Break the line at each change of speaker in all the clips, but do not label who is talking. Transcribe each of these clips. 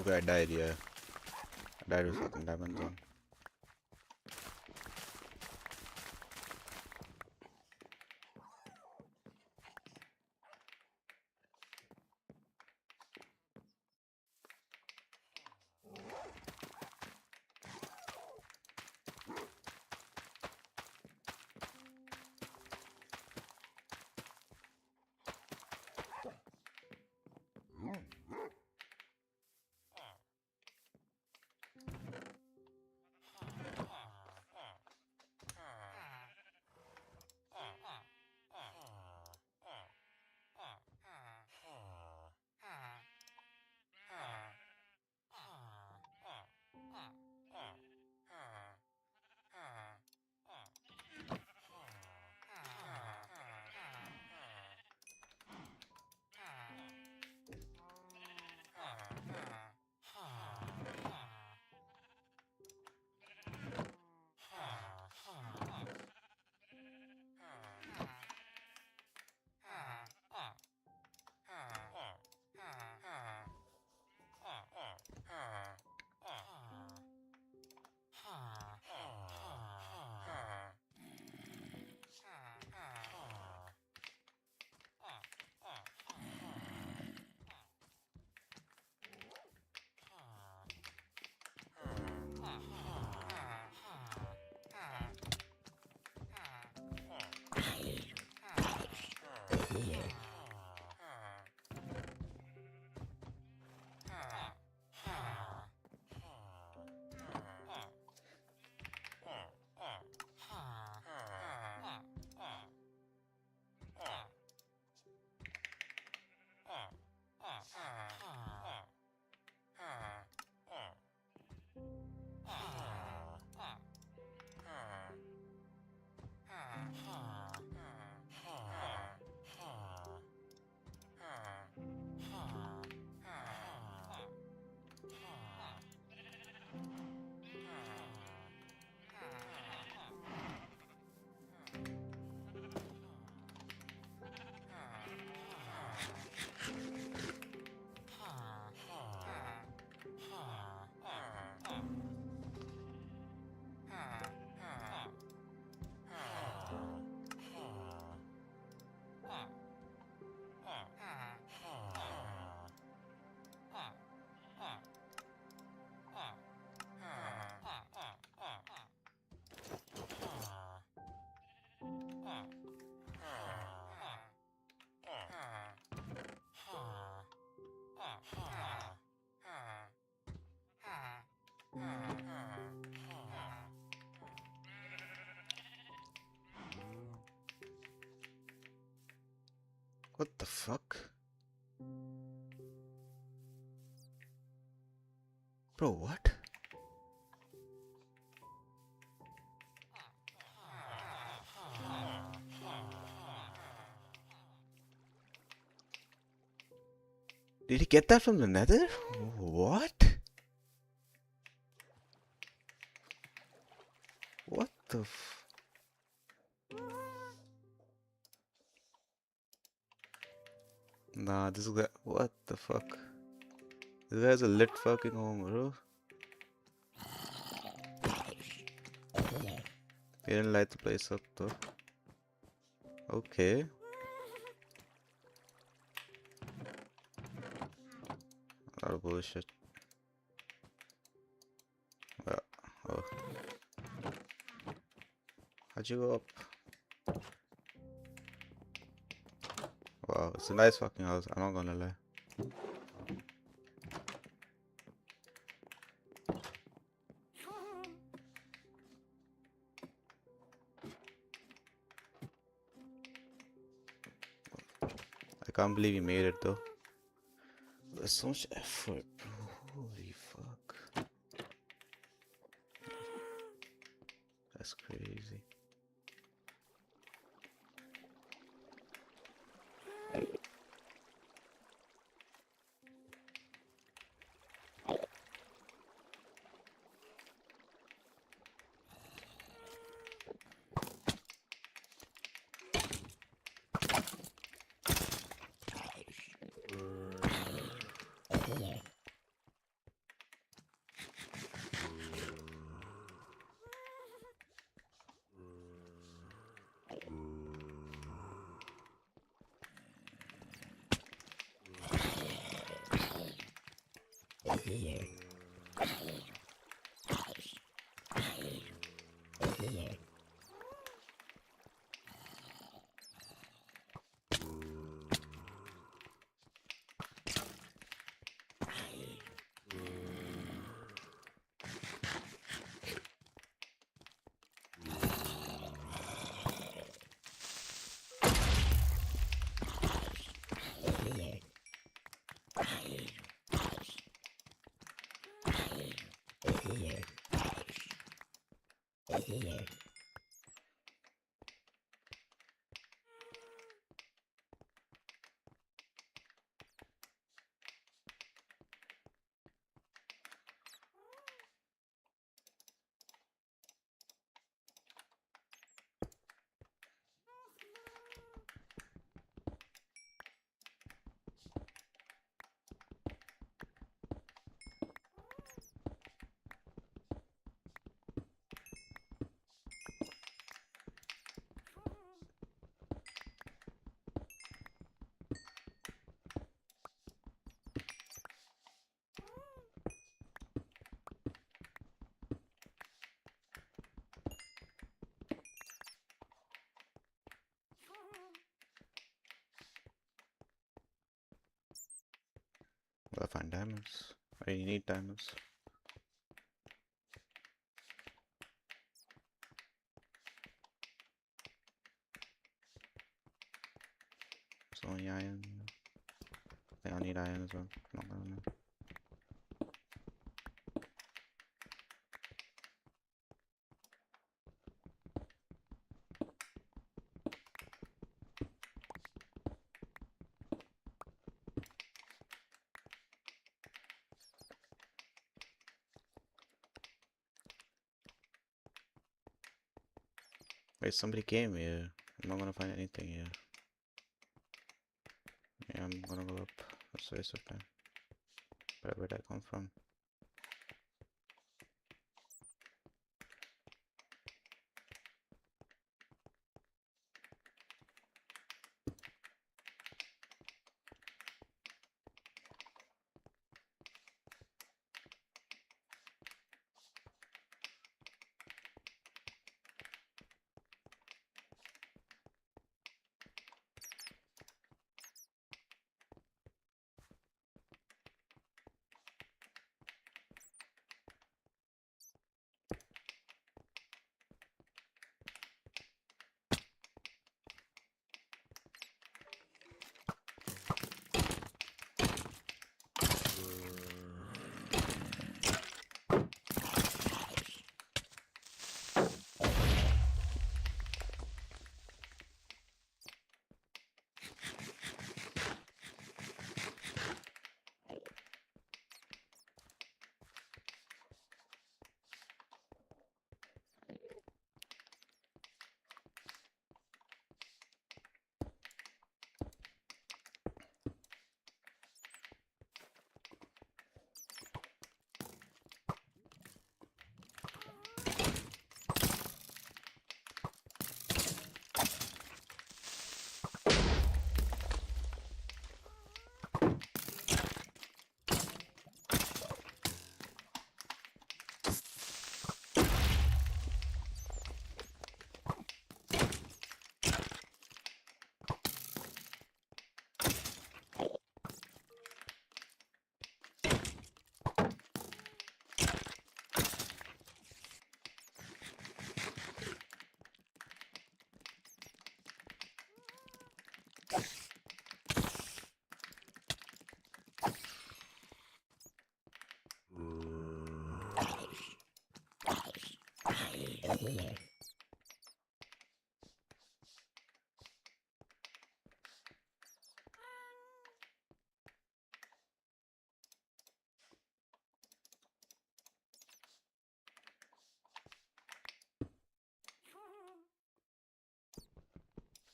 Okay, I died, yeah. I died with fucking diamonds on. What the fuck? Bro, what? Did he get that from the nether? What? What the f... Nah, this guy... What the fuck? This guy's a lit fucking home, bro. He didn't light the place up, though. Okay. A lot of bullshit. Oh. How'd you go up? Wow, it's a nice fucking house, I'm not gonna lie. I can't believe you made it though. There's so much effort, bro. Holy fuck. That's crazy. Will I find diamonds? I need diamonds. It's only iron. I think I need iron as well. Not gonna know. Wait, somebody came here. I'm not gonna find anything here. Yeah, I'm gonna go up. That's a waste of time. But where'd that come from?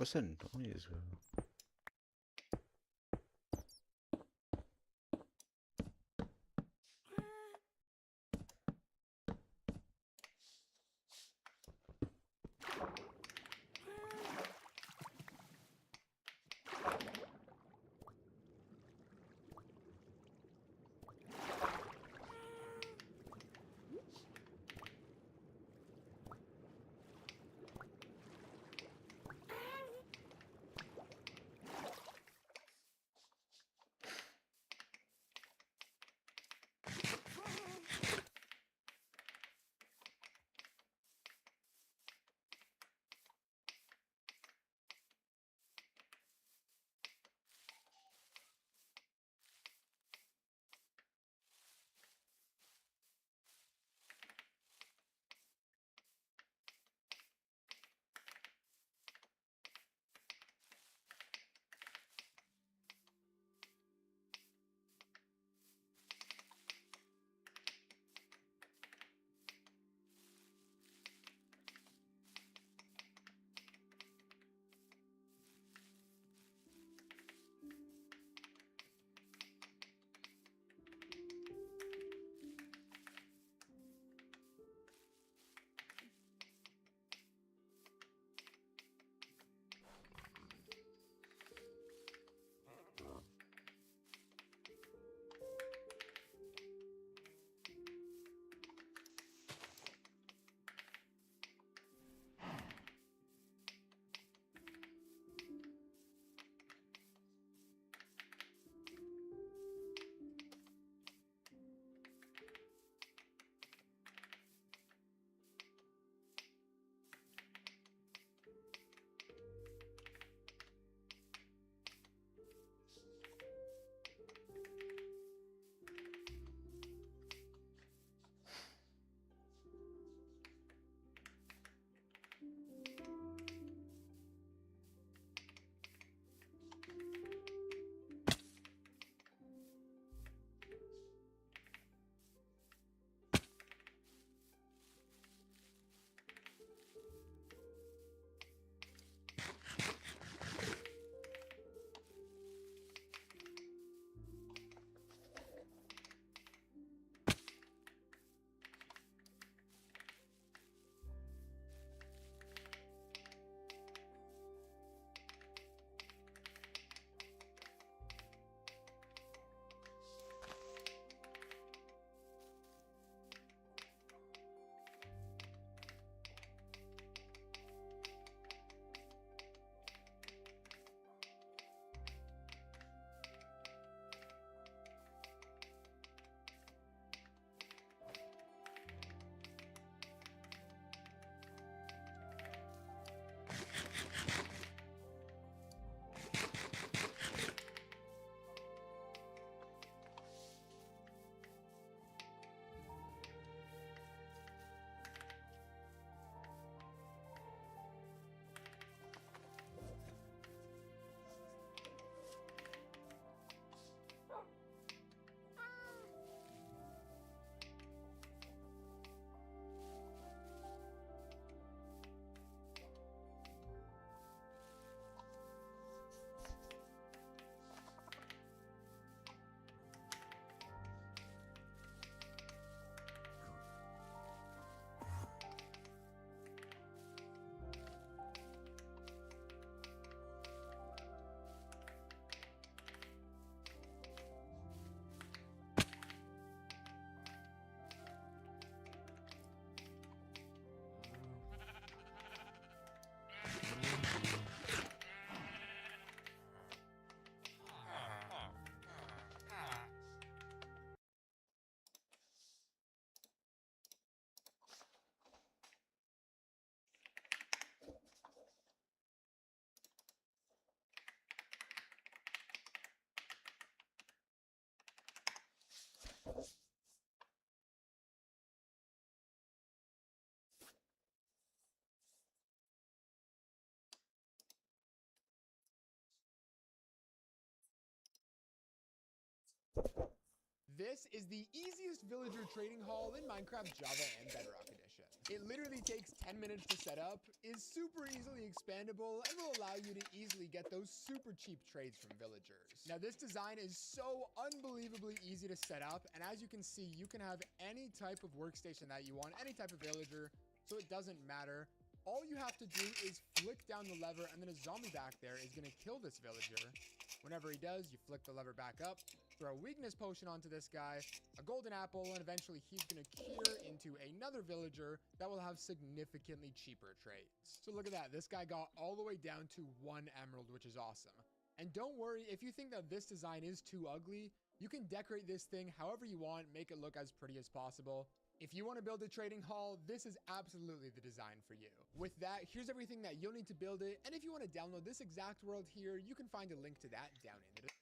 What's that noise, bro?
This is the easiest villager trading hall in Minecraft Java and Bedrock Edition. It literally takes 10 minutes to set up, is super easily expandable, and will allow you to easily get those super cheap trades from villagers. Now this design is so unbelievably easy to set up, and as you can see, you can have any type of workstation that you want, any type of villager, so it doesn't matter. All you have to do is flick down the lever, and then a zombie back there is going to kill this villager. Whenever he does, you flick the lever back up, throw a weakness potion onto this guy, a golden apple, and eventually he's going to cure into another villager that will have significantly cheaper trades. So look at that. This guy got all the way down to 1 emerald, which is awesome. And don't worry, if you think that this design is too ugly, you can decorate this thing however you want, make it look as pretty as possible. If you want to build a trading hall, this is absolutely the design for you. With that, here's everything that you'll need to build it. And if you want to download this exact world here, you can find a link to that down in the description.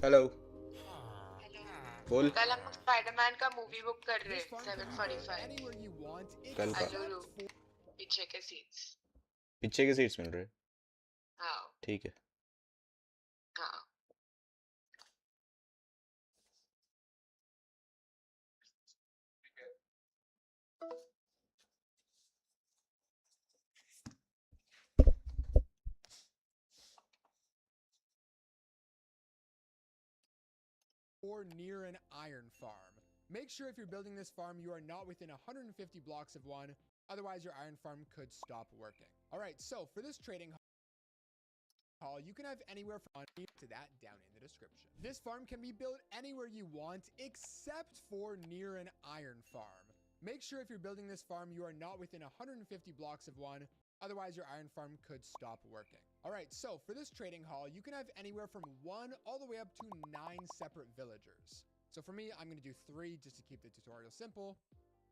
Hello बोल
कल हम Spiderman का movie book कर रहे
This
हैं
farm can be
7:45
anywhere you want.
कल का
अलूरू पीछे के सीट्स
पीछे के सीट्स मिल रहे
हाँ
ठीक है
हाँ
or near an iron farm. Make sure if you're building this farm, you are not within 150 blocks of one. Otherwise, your iron farm could stop working. All right, so for this trading hall, you can have anywhere from to that down in the description. This farm can be built anywhere you want except for near an iron farm. Make sure if you're building this farm, you are not within 150 blocks of one. Otherwise, your iron farm could stop working. All right, so for this trading hall, you can have anywhere from 1 all the way up to 9 separate villagers. So for me, I'm going to do 3 just to keep the tutorial simple.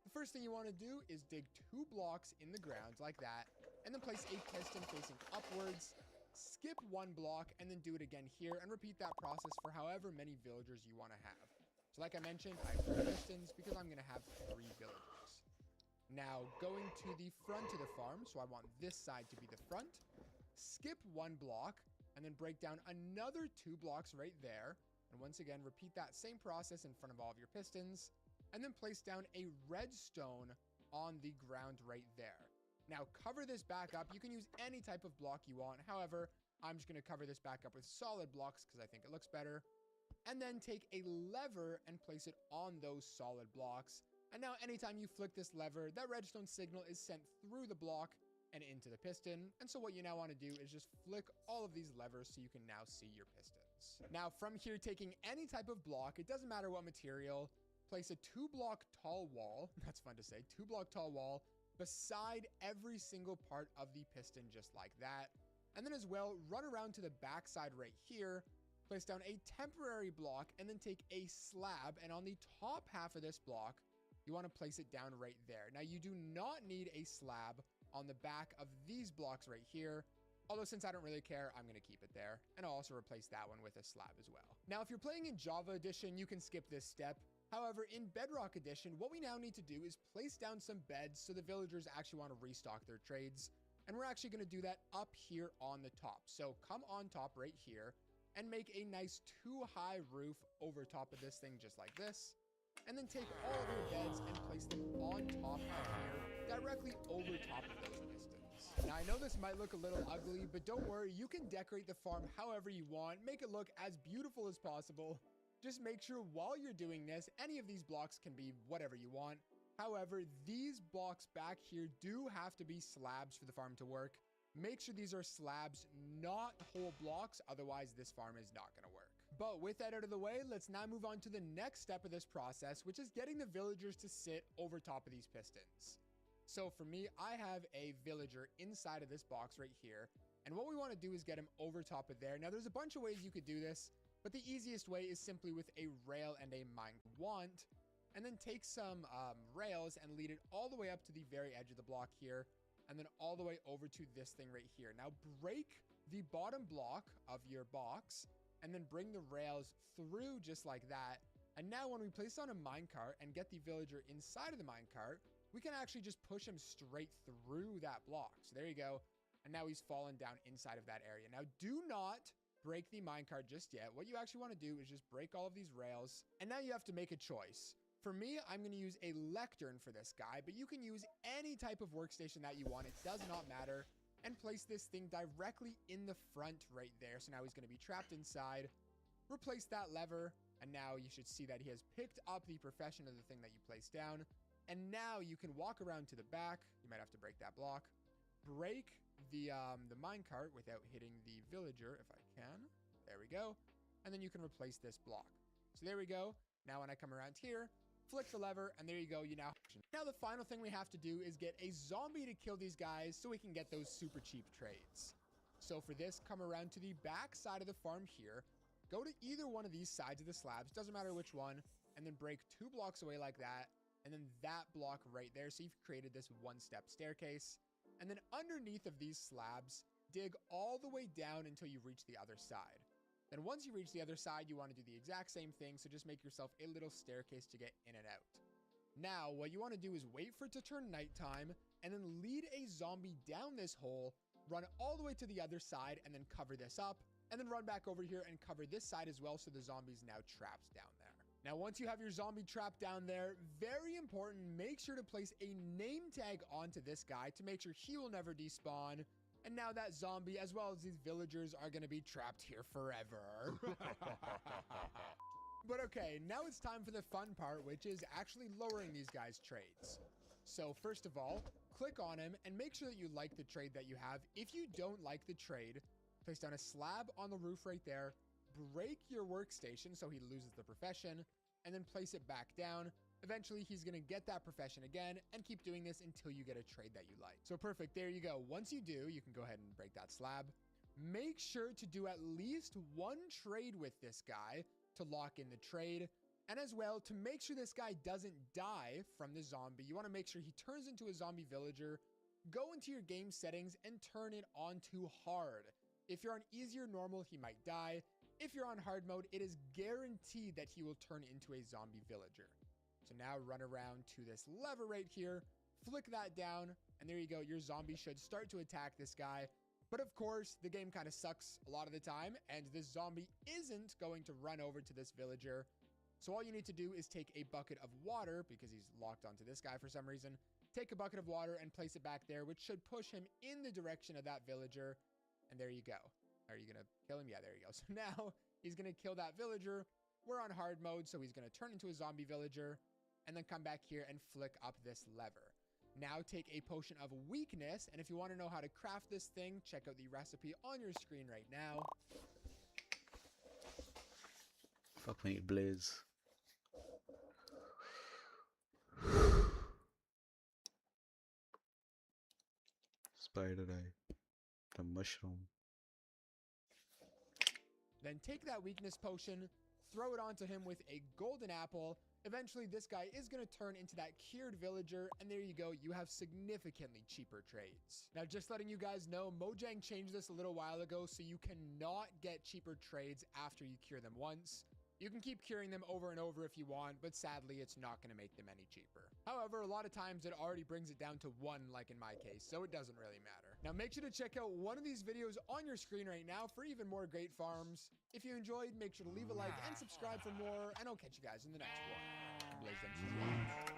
The first thing you want to do is dig 2 blocks in the ground like that, and then place a piston facing upwards, skip 1 block, and then do it again here, and repeat that process for however many villagers you want to have. So like I mentioned, I have 3 pistons because I'm going to have 3 villagers. Now, going to the front of the farm, so I want this side to be the front, skip 1 block, and then break down another 2 blocks right there, and once again, repeat that same process in front of all of your pistons, and then place down a redstone on the ground right there. Now, cover this back up. You can use any type of block you want. However, I'm just going to cover this back up with solid blocks because I think it looks better. And then take a lever and place it on those solid blocks. And now, anytime you flick this lever, that redstone signal is sent through the block and into the piston. And so what you now want to do is just flick all of these levers so you can now see your pistons. Now, from here, taking any type of block, it doesn't matter what material, place a 2-block tall wall, that's fun to say, 2-block tall wall, beside every single part of the piston just like that. And then as well, run around to the back side right here, place down a temporary block, and then take a slab, and on the top half of this block, you want to place it down right there. Now, you do not need a slab on the back of these blocks right here, although since I don't really care, I'm going to keep it there, and I'll also replace that one with a slab as well. Now, if you're playing in Java Edition, you can skip this step. However, in Bedrock Edition, what we now need to do is place down some beds so the villagers actually want to restock their trades. And we're actually going to do that up here on the top. So come on top right here and make a nice 2-high roof over top of this thing just like this. And then take all of your beds and place them on top of here, directly over top of those pistons. Now, I know this might look a little ugly, but don't worry, you can decorate the farm however you want, make it look as beautiful as possible. Just make sure while you're doing this, any of these blocks can be whatever you want. However, these blocks back here do have to be slabs for the farm to work. Make sure these are slabs, not whole blocks, otherwise this farm is not going to work. But with that out of the way, let's now move on to the next step of this process, which is getting the villagers to sit over top of these pistons. So for me, I have a villager inside of this box right here, and what we want to do is get him over top of there. Now, there's a bunch of ways you could do this, but the easiest way is simply with a rail and a mine want, and then take some rails and lead it all the way up to the very edge of the block here, and then all the way over to this thing right here. Now, break the bottom block of your box, and then bring the rails through just like that. And now when we place on a minecart and get the villager inside of the minecart, we can actually just push him straight through that block. So there you go. And now he's fallen down inside of that area. Now, do not break the minecart just yet. What you actually want to do is just break all of these rails. And now you have to make a choice. For me, I'm going to use a lectern for this guy, but you can use any type of workstation that you want. It does not matter. And place this thing directly in the front right there. So now he's going to be trapped inside. Replace that lever. And now you should see that he has picked up the profession of the thing that you placed down. And now you can walk around to the back. You might have to break that block. Break the minecart without hitting the villager if I can. There we go. And then you can replace this block. So there we go. Now when I come around here, flick the lever, and there you go. You now the final thing we have to do is get a zombie to kill these guys so we can get those super cheap trades. So for this, come around to the back side of the farm here, go to either one of these sides of the slabs, doesn't matter which one, and then break 2 blocks away like that, and then that block right there. So you've created this 1-step staircase, and then underneath of these slabs, dig all the way down until you reach the other side. Then once you reach the other side, you want to do the exact same thing. So just make yourself a little staircase to get in and out. Now, what you want to do is wait for it to turn nighttime and then lead a zombie down this hole, run all the way to the other side and then cover this up, and then run back over here and cover this side as well. So the zombie's now trapped down there. Now, once you have your zombie trapped down there, very important, make sure to place a name tag onto this guy to make sure he will never despawn. And now that zombie, as well as these villagers, are going to be trapped here forever. But okay, now it's time for the fun part, which is actually lowering these guys' trades. So first of all, click on him and make sure that you like the trade that you have. If you don't like the trade, place down a slab on the roof right there, break your workstation so he loses the profession, and then place it back down. Eventually, he's going to get that profession again and keep doing this until you get a trade that you like. So perfect, there you go. Once you do, you can go ahead and break that slab. Make sure to do at least one trade with this guy to lock in the trade. And as well, to make sure this guy doesn't die from the zombie, you want to make sure he turns into a zombie villager. Go into your game settings and turn it on to hard. If you're on easy or normal, he might die. If you're on hard mode, it is guaranteed that he will turn into a zombie villager. So now run around to this lever right here, flick that down, and there you go. Your zombie should start to attack this guy. But of course, the game kind of sucks a lot of the time, and this zombie isn't going to run over to this villager. So all you need to do is take a bucket of water, because he's locked onto this guy for some reason. Take a bucket of water and place it back there, which should push him in the direction of that villager. And there you go. Are you going to kill him? Yeah, there you go. So now he's going to kill that villager. We're on hard mode, so he's going to turn into a zombie villager and then come back here and flick up this lever. Now take a potion of weakness, and if you want to know how to craft this thing, check out the recipe on your screen right now.
Fuck me, Blaze. Spider eye. The mushroom.
Then take that weakness potion, throw it onto him with a golden apple. Eventually, this guy is going to turn into that cured villager, and there you go. You have significantly cheaper trades. Now, just letting you guys know, Mojang changed this a little while ago, so you cannot get cheaper trades after you cure them once. You can keep curing them over and over if you want, but sadly, it's not going to make them any cheaper. However, a lot of times it already brings it down to 1, like in my case, so it doesn't really matter. Now, make sure to check out one of these videos on your screen right now for even more great farms. If you enjoyed, make sure to leave a like and subscribe for more, and I'll catch you guys in the next one. Blaze them.